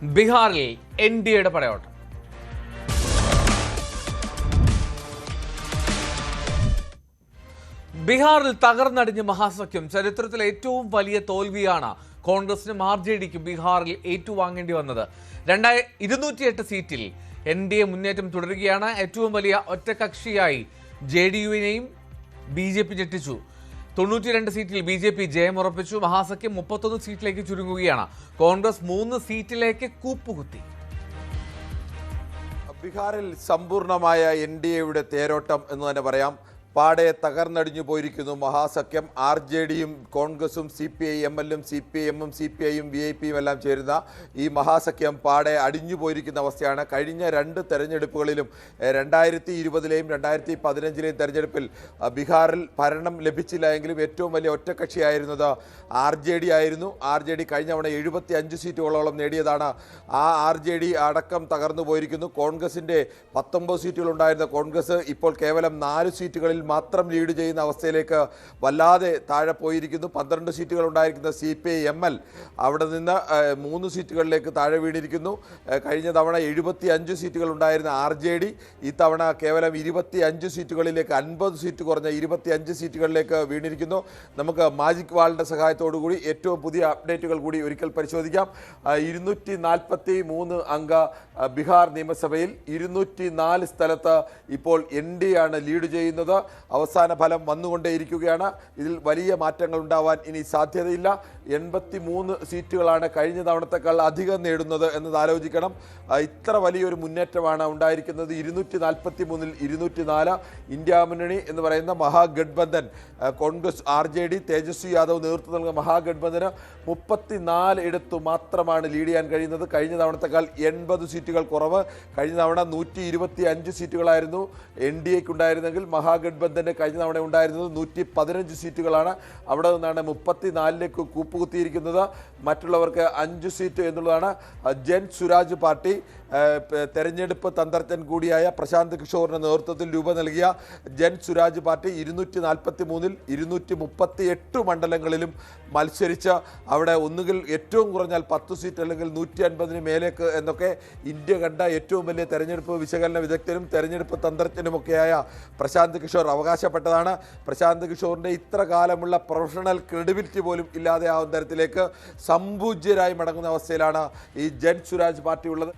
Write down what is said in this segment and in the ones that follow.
ബീഹാറിൽ എൻഡിഎയുടെ പടയോട്ടം. ബീഹാറിൽ തകർന്നടിഞ്ഞ മഹാസഖ്യം. ചരിത്രത്തിലെ ഏറ്റവും വലിയ തോൽവിയാണ് കോൺഗ്രസിനും RJDക്കും ബീഹാറിൽ ഏറ്റുവാങ്ങേണ്ടി വന്നത്. 208 സീറ്റിൽ എൻഡിഎ മുന്നേറ്റം തുടരുകയാണ്. ഏറ്റവും വലിയ ഒറ്റകക്ഷിയായി JDUവിനെയും BJP ഞെട്ടിച്ചു. 92 സീറ്റിൽ BJP ജയമുറപ്പിച്ചു. മഹാസഖ്യം 31 സീറ്റിലേക്ക് ചുരുങ്ങുകയാണ്. കോൺഗ്രസ് 3 സീറ്റിലേക്ക് കൂപ്പുകുത്തി. ബീഹാറിൽ സമ്പൂർണമായ NDAയുടെ തേരോട്ടം എന്ന് തന്നെ പറയാം. പാടെ തകർന്നടിഞ്ഞു പോയിരിക്കുന്നു മഹാസഖ്യം. RJDയും കോൺഗ്രസും CPI-MLും CPIMും CPIയും VIPയും എല്ലാം ചേരുന്ന ഈ മഹാസഖ്യം പാടെ അടിഞ്ഞു പോയിരിക്കുന്ന അവസ്ഥയാണ്. കഴിഞ്ഞ 2 തെരഞ്ഞെടുപ്പുകളിലും 2020ലെയും 2015ലെയും തെരഞ്ഞെടുപ്പിൽ ബീഹാറിൽ ഭരണം ലഭിച്ചില്ല എങ്കിലും ഏറ്റവും വലിയ ഒറ്റക്കക്ഷിയായിരുന്നത് RJD ആയിരുന്നു. RJD കഴിഞ്ഞ തവണ 75 സീറ്റുകളോളം നേടിയതാണ്. ആ RJD അടക്കം തകർന്നു പോയിരിക്കുന്നു. കോൺഗ്രസിൻ്റെ 19 സീറ്റുകളുണ്ടായിരുന്ന കോൺഗ്രസ് ഇപ്പോൾ കേവലം 4 സീറ്റുകളിൽ മാത്രം ലീഡ് ചെയ്യുന്ന അവസ്ഥയിലേക്ക് വല്ലാതെ താഴെ പോയിരിക്കുന്നു. 12 സീറ്റുകൾ ഉണ്ടായിരിക്കുന്ന CPI-ML അവിടെ നിന്ന് 3 സീറ്റുകളിലേക്ക് താഴെ വീണിരിക്കുന്നു. കഴിഞ്ഞ തവണ 75 സീറ്റുകൾ ഉണ്ടായിരുന്ന RJD ഇത്തവണ കേവലം 25 സീറ്റുകളിലേക്ക് 50 സീറ്റ് കുറഞ്ഞ 25 സീറ്റുകളിലേക്ക് വീണിരിക്കുന്നു. നമുക്ക് മാജിക് വാളിൻ്റെ സഹായത്തോടു കൂടി ഏറ്റവും പുതിയ അപ്ഡേറ്റുകൾ കൂടി ഒരിക്കൽ പരിശോധിക്കാം. 243 അംഗ ബീഹാർ നിയമസഭയിൽ 204 സ്ഥലത്ത് ഇപ്പോൾ NDA ആണ് ലീഡ് ചെയ്യുന്നത്. അവസാന ഫലം വന്നുകൊണ്ടേയിരിക്കുകയാണ്. ഇതിൽ വലിയ മാറ്റങ്ങൾ ഉണ്ടാവാൻ ഇനി സാധ്യതയില്ല. 83 സീറ്റുകളാണ് കഴിഞ്ഞ തവണത്തേക്കാൾ അധികം നേടുന്നത് എന്നത് ആലോചിക്കണം. ഇത്ര വലിയൊരു മുന്നേറ്റമാണ് ഉണ്ടായിരിക്കുന്നത്. 243ൽ 204. ഇന്ത്യ മുന്നണി എന്ന് പറയുന്ന മഹാഗഡ്ബന്ധൻ കോൺഗ്രസ് RJD തേജസ്വി യാദവ് നേതൃത്വം നൽകുന്ന മഹാഗഡ്ബന്ധന് 34 ഇടത്തു മാത്രമാണ് ലീഡ് ചെയ്യാൻ കഴിയുന്നത്. കഴിഞ്ഞ തവണത്തേക്കാൾ 80 സീറ്റുകൾ കുറവ്. കഴിഞ്ഞ തവണ 125 സീറ്റുകളായിരുന്നു NDAക്ക് ഉണ്ടായിരുന്നെങ്കിൽ മഹാഗഡ്ബന്ധന് കഴിഞ്ഞ തവണ ഉണ്ടായിരുന്നത് 115 സീറ്റുകളാണ്. അവിടെ നിന്നാണ് 34ലേക്ക് കൂപ്പുകുത്തിയിരിക്കുന്നത്. മറ്റുള്ളവർക്ക് 5 സീറ്റ് എന്നുള്ളതാണ്. ജൻ സുരാജ് പാർട്ടി തെരഞ്ഞെടുപ്പ് തന്ത്രജ്ഞൻ കൂടിയായ പ്രശാന്ത് കിഷോറിൻ്റെ നേതൃത്വത്തിൽ രൂപം നൽകിയ ജൻ സുരാജ് പാർട്ടി 243ൽ 238 മണ്ഡലങ്ങളിലും മത്സരിച്ച് അവിടെ ഒന്നുകിൽ ഏറ്റവും കുറഞ്ഞാൽ 10 സീറ്റ് അല്ലെങ്കിൽ 150 മേലേക്ക് എന്നൊക്കെ ഇന്ത്യ കണ്ട ഏറ്റവും വലിയ തെരഞ്ഞെടുപ്പ് വിശകലന വിദഗ്ധനും തെരഞ്ഞെടുപ്പ് തന്ത്രജ്ഞനുമൊക്കെയായ പ്രശാന്ത് കിഷോർ അവകാശപ്പെട്ടതാണ്. പ്രശാന്ത് കിഷോറിൻ്റെ ഇത്ര കാലമുള്ള പ്രൊഫഷണൽ ക്രെഡിബിലിറ്റി പോലും ഇല്ലാതെ ആവുന്ന തരത്തിലേക്ക് സംപൂജ്യരായി മടങ്ങുന്ന അവസ്ഥയിലാണ് ഈ ജൻ സുരാജ് പാർട്ടി ഉള്ളത്.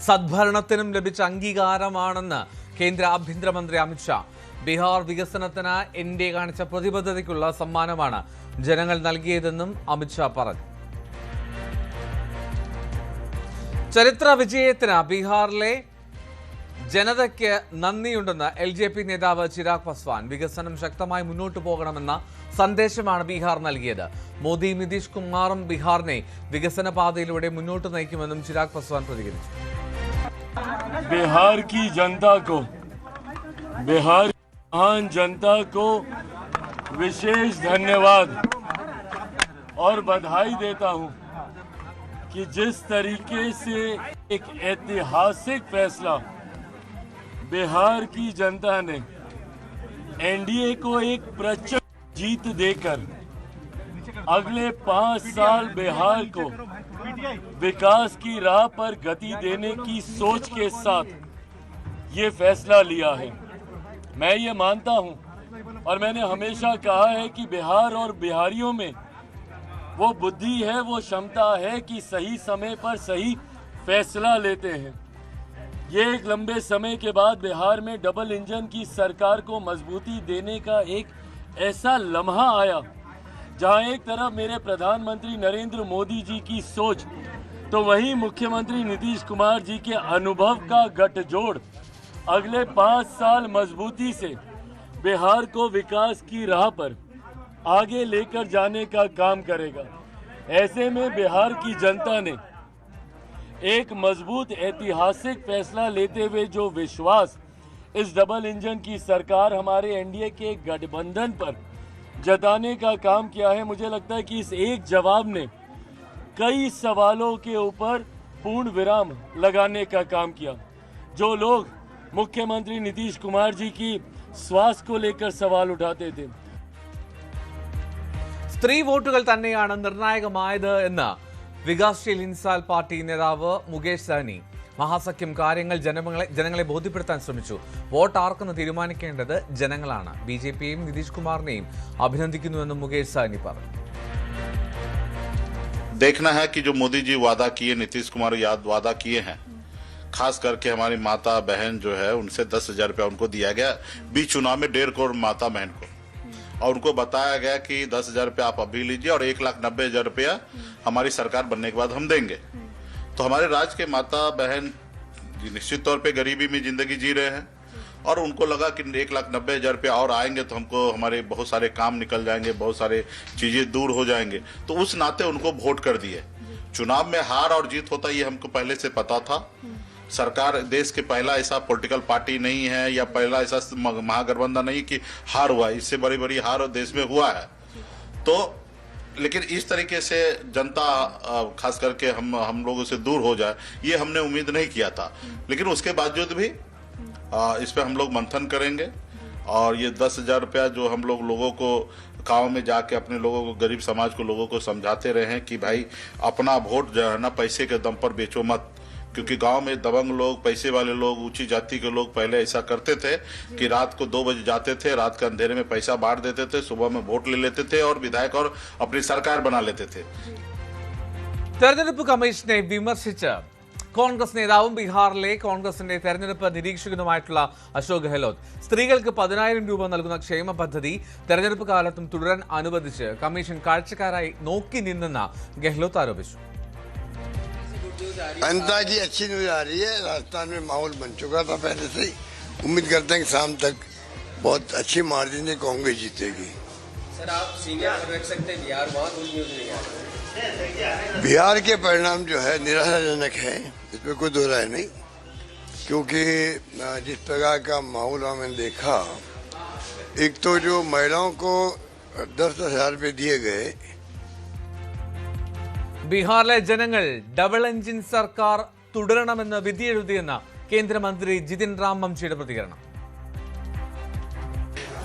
സദ്ഭരണത്തിനും ലഭിച്ച അംഗീകാരമാണെന്ന് കേന്ദ്ര ആഭ്യന്തരമന്ത്രി അമിത്ഷാ. ബീഹാർ വികസനത്തിന് NDA കാണിച്ച പ്രതിബദ്ധതയ്ക്കുള്ള സമ്മാനമാണ് ജനങ്ങൾ നൽകിയതെന്നും അമിത്ഷാ പറഞ്ഞു. ചരിത്ര വിജയത്തിന് ബീഹാറിലെ ജനതയ്ക്ക് നന്ദിയുണ്ടെന്ന് LJP നേതാവ് ചിരാഗ് പസ്വാൻ. വികസനം ശക്തമായി മുന്നോട്ട് പോകണമെന്ന സന്ദേശമാണ് ബീഹാർ നൽകിയത്. മോദിയും നിതീഷ് കുമാറും ബീഹാറിനെ വികസന പാതയിലൂടെ മുന്നോട്ട് നയിക്കുമെന്നും ചിരാഗ് പസ്വാൻ പ്രതികരിച്ചു. बिहार की जनता को, बिहार की महान जनता को विशेष धन्यवाद और बधाई देता हूं कि जिस तरीके से एक ऐतिहासिक फैसला बिहार की जनता ने NDA को एक प्रचंड जीत देकर अगले 5 साल बिहार को विकास की राह पर गति देने की सोच के साथ ये फैसला लिया है. मैं ये मानता हूं और मैंने हमेशा कहा है कि बिहार और बिहारियों में वो बुद्धि है, वो क्षमता है कि सही समय पर सही फैसला लेते हैं. ये एक लंबे समय के बाद बिहार में डबल इंजन की सरकार को मजबूती देने का एक ऐसा लम्हा आया जहां एक तरफ मेरे प्रधानमंत्री नरेंद्र मोदी जी की सोच तो वहीं मुख्यमंत्री नीतीश कुमार जी के अनुभव का गठजोड़ अगले 5 साल मजबूती से बिहार को विकास की राह पर आगे लेकर जाने का काम करेगा. ऐसे में बिहार की जनता ने एक मजबूत ऐतिहासिक फैसला लेते हुए जो विश्वास इस डबल इंजन की सरकार हमारे NDA के गठबंधन पर जताने का काम किया है, मुझे लगता है कि इस एक जवाब ने कई सवालों के ऊपर पूर्ण विराम लगाने का काम किया. जो लोग मुख्यमंत्री नीतीश कुमार जी की स्वास्थ्य को लेकर सवाल उठाते थे, സ്ത്രീ വോട്ടുകൾ തന്നെയാണ് നിർണായകമായത് എന്ന് വികാസ്ശീൽ ഇൻസാൽ പാർട്ടി നേതാവ് മുകേഷ് സാഹ്നി. മഹാസഖ്യം കാര്യങ്ങൾ ജനങ്ങളെ ബോധ്യപ്പെടുത്താൻ ശ്രമിച്ചു. വോട്ട് ആർക്കെന്ന് തീരുമാനിക്കേണ്ടത് ജനങ്ങളാണ്. ബിജെപിയെയും നിതീഷ് കുമാറിനെയും അഭിനന്ദിക്കുന്നുവെന്നും മുകേഷ് സാഹ്നി പറഞ്ഞു. देखना है कि जो मोदी जी वादा किए, नीतीश कुमार वादा किए हैं, खास करके हमारी माता बहन जो है उनसे 10,000 रुपया उनको दिया गया बीच चुनाव में 1.5 करोड़ माता बहन को, और उनको बताया गया कि 10,000 रुपया आप अभी लीजिए और 1,90,000 रुपया हमारी सरकार बनने के बाद हम देंगे। तो हमारे राज्य के माता बहन निश्चित तौर पे गरीबी में जिंदगी जी रहे हैं और उनको लगा कि 1,90,000 रुपया और आएंगे तो हमको हमारे बहुत सारे काम निकल जाएंगे, बहुत सारे चीजें दूर हो जाएंगे, तो उस नाते उनको वोट कर दिए। चुनाव में हार और जीत होता ये हमको पहले से पता था। सरकार देश के पहला ऐसा पॉलिटिकल पार्टी नहीं है या पहला ऐसा महागठबंधन नहीं कि हार हुआ, इससे बड़ी बड़ी हार देश में हुआ है। तो लेकिन इस तरीके से जनता खास करके हम लोगों से दूर हो जाए ये हमने उम्मीद नहीं किया था। लेकिन उसके बावजूद भी इस पे हम लोग मंथन करेंगे और ये 10,000 रुपया जो हम लोगों को गाँव में जाके अपने लोगों को, गरीब समाज को, लोगों को समझाते रहे हैं कि भाई अपना वोट जो है ना पैसे के दम पर बेचो मत, क्योंकि गांव में दबंग लोग, पैसे वाले लोग, ऊंची जाति के लोग पहले ऐसा करते थे कि रात को 2 बजे जाते थे, रात के अंधेरे में पैसा बांट देते थे, सुबह में वोट ले लेते थे और विधायक और अपनी सरकार बना लेते थे। തെരഞ്ഞെടുപ്പ് കമ്മീഷനെ വിമർശിച്ച് കോൺഗ്രസ് നേതാവും ബീഹാറിലെ കോൺഗ്രസിന്റെ തെരഞ്ഞെടുപ്പ് നിരീക്ഷകനുമായിട്ടുള്ള അശോക് ഗെഹ്ലോട്ട് സ്ത്രീകൾക്ക് 10,000 രൂപ നൽകുന്ന ക്ഷേമ പദ്ധതി തെരഞ്ഞെടുപ്പ് കാലത്തും തുടരാൻ അനുവദിച്ച് കമ്മീഷൻ കാഴ്ചക്കാരായി നോക്കി നിന്നെന്ന് ഗെഹ്ലോട്ട് ആരോപിച്ചു. अंदाजी अच्छी न्यूज आ रही है। राजस्थान में माहौल बन चुका था पहले से ही। उम्मीद करते हैं कि शाम तक बहुत अच्छी मार्जिन से कांग्रेस जीतेगी। सर आप सीनियर रख सकते हैं बिहार, वहाँ कोई न्यूज नहीं आ रहा। बिहार के परिणाम जो है निराशाजनक है, इसमें कोई दो राय नहीं, क्योंकि जिस प्रकार का माहौल हमने देखा, एक तो जो महिलाओं को 10,000 रुपये दिए गए, ബീഹാറിലെ ജനങ്ങൾ ഡബിൾ എഞ്ചിൻ സർക്കാർ തുടരണമെന്ന് വിധിയെഴുതിയെന്ന കേന്ദ്രമന്ത്രി ജിതിൻ റാം മംചിയുടെ പ്രതികരണം.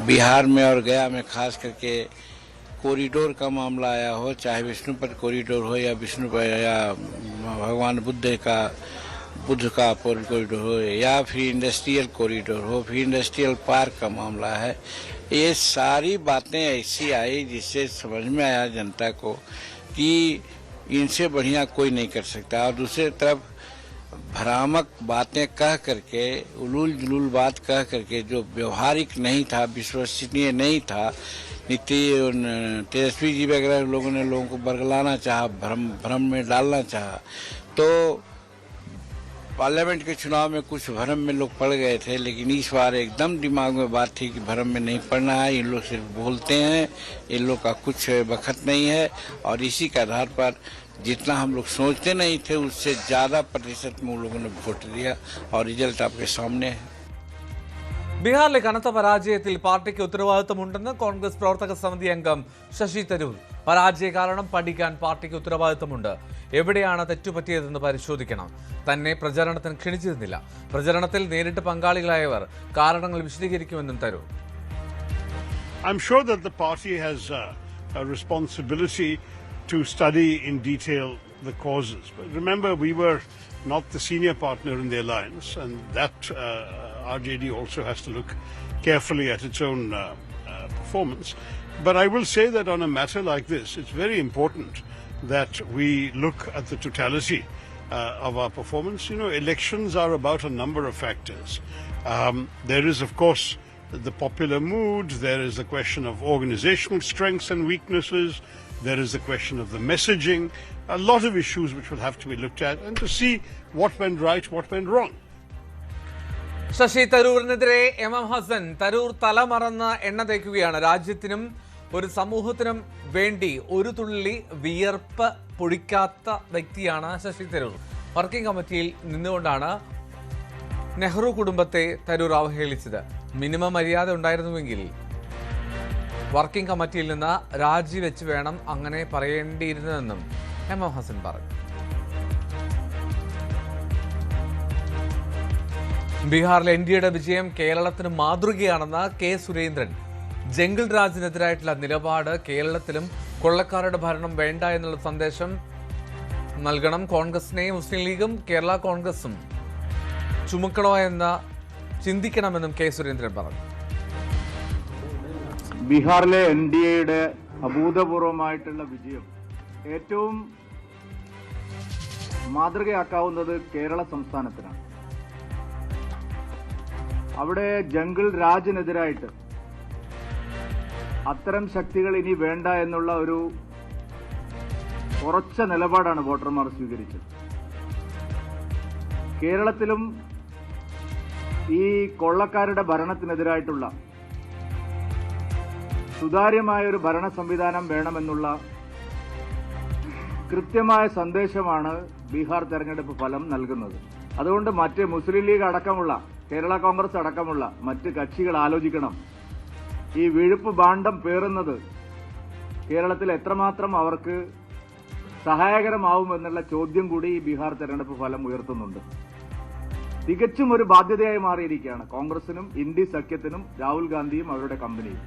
बिहार में और गया में खास करके कॉरिडोर का मामला आया हो, चाहे विष्णुपद कॉरिडोर हो या विष्णुपद या भगवान बुद्ध का कॉरिडोर हो या फिर इंडस्ट्रियल कॉरिडोर हो, फिर इंडस्ट्रियल पार्क का मामला है, ये सारी बातें ऐसी आई जिससे समझ में आया जनता को कि इनसे बढ़िया कोई नहीं कर सकता। और दूसरी तरफ भ्रामक बातें कह करके, उलूल जुलूल बात कह करके, जो व्यवहारिक नहीं था, विश्वसनीय नहीं था, तेजस्वी जी वगैरह लोगों ने लोगों को बरगलाना चाहा, भ्रम में डालना चाहा, तो पार्लियामेंट के चुनाव में कुछ भ्रम में लोग पड़ गए थे। लेकिन इस बार एकदम दिमाग में बात थी कि भ्रम में नहीं पड़ना है, इन लोग सिर्फ बोलते हैं, इन लोग का कुछ बखत नहीं है, और इसी के आधार पर जितना हम लोग सोचते नहीं थे उससे ज़्यादा प्रतिशत में उन लोगों ने वोट दिया और रिजल्ट आपके सामने है. ബീഹാറിലെ കനത്ത പരാജയത്തിൽ പാർട്ടിക്ക് ഉത്തരവാദിത്തമുണ്ടെന്ന് കോൺഗ്രസ് പ്രവർത്തക സമിതി അംഗം ശശി തരൂർ. പരാജയ കാരണം പഠിക്കാൻ പാർട്ടിക്ക് ഉത്തരവാദിത്തമുണ്ട്. എവിടെയാണ് തെറ്റുപറ്റിയതെന്ന് പരിശോധിക്കണം. തന്നെ പ്രചരണത്തിന് ക്ഷണിച്ചിരുന്നില്ല. പ്രചരണത്തിൽ നേരിട്ട് പങ്കാളികളായവർ കാരണങ്ങൾ വിശദീകരിക്കുമെന്നും Tharoor. I'm sure that the party has a responsibility to study in detail the causes. But remember, we were not the senior partner in the alliance, and that RJD also has to look carefully at its own performance. But I will say that on a matter like this, it's very important that we look at the totality of our performance. You know, elections are about a number of factors. There is, of course, the popular mood. There is the question of organizational strengths and weaknesses. There is the question of the messaging. A lot of issues which will have to be looked at and to see what went right, what went wrong. Shashi തരൂരിനെതിരെ M Hassan, Tharoor തലമറന്ന് എണ്ണ തേക്കുകയാണ്. രാജ്യത്തിനും ഒരു സമൂഹത്തിനും വേണ്ടി ഒരു തുള്ളി വിയർപ്പ് പൊഴിക്കാത്ത വ്യക്തിയാണ് ശശി തരൂർ. വർക്കിംഗ് കമ്മിറ്റിയിൽ നിന്നുകൊണ്ടാണ് നെഹ്റു കുടുംബത്തെ തരൂർ അവഹേളിച്ചത്. മിനിമം മര്യാദ ഉണ്ടായിരുന്നുവെങ്കിൽ വർക്കിംഗ് കമ്മിറ്റിയിൽ നിന്ന് രാജിവെച്ച് വേണം അങ്ങനെ പറയേണ്ടിയിരുന്നതെന്നും എം ഹസൻ പറഞ്ഞു. ബീഹാറിലെ എൻഡിഎയുടെ വിജയം കേരളത്തിന് മാതൃകയാണെന്ന് കെ സുരേന്ദ്രൻ. ജംഗിൾ രാജിനെതിരായിട്ടുള്ള നിലപാട് കേരളത്തിലും കൊള്ളക്കാരുടെ ഭരണം വേണ്ട എന്നുള്ള സന്ദേശം നൽകണം. കോൺഗ്രസിനെ മുസ്ലിം ലീഗും കേരള കോൺഗ്രസും ചുമക്കണോ എന്ന് ചിന്തിക്കണമെന്നും കെ സുരേന്ദ്രൻ പറഞ്ഞു. ബീഹാറിലെ NDAയുടെ അഭൂതപൂർവമായിട്ടുള്ള വിജയം ഏറ്റവും മാതൃകയാക്കാവുന്നത് കേരള സംസ്ഥാനത്തിനാണ്. അവിടെ ജംഗിൾ രാജിനെതിരായിട്ട് അത്തരം ശക്തികൾ ഇനി വേണ്ട എന്നുള്ള ഒരു ഉറച്ച നിലപാടാണ് വോട്ടർമാർ സ്വീകരിച്ചത്. കേരളത്തിലും ഈ കൊള്ളക്കാരുടെ ഭരണത്തിനെതിരായിട്ടുള്ള സുതാര്യമായ ഒരു ഭരണ സംവിധാനം വേണമെന്നുള്ള കൃത്യമായ സന്ദേശമാണ് ബീഹാർ തെരഞ്ഞെടുപ്പ് ഫലം നൽകുന്നത്. അതുകൊണ്ട് മറ്റ് മുസ്ലിം ലീഗ് അടക്കമുള്ള കേരള കോൺഗ്രസ് അടക്കമുള്ള മറ്റ് കക്ഷികൾ ആലോചിക്കണം, ഈ വിഴുപ്പ് ഭാണ്ഡം പേറുന്നത് കേരളത്തിൽ എത്രമാത്രം അവർക്ക് സഹായകരമാവുമെന്നുള്ള ചോദ്യം കൂടി ഈ ബീഹാർ തെരഞ്ഞെടുപ്പ് ഫലം ഉയർത്തുന്നുണ്ട്. തികച്ചും ഒരു ബാധ്യതയായി മാറിയിരിക്കുകയാണ് കോൺഗ്രസിനും ഇന്ത്യ സഖ്യത്തിനും രാഹുൽ ഗാന്ധിയും അവരുടെ കമ്പനിയും.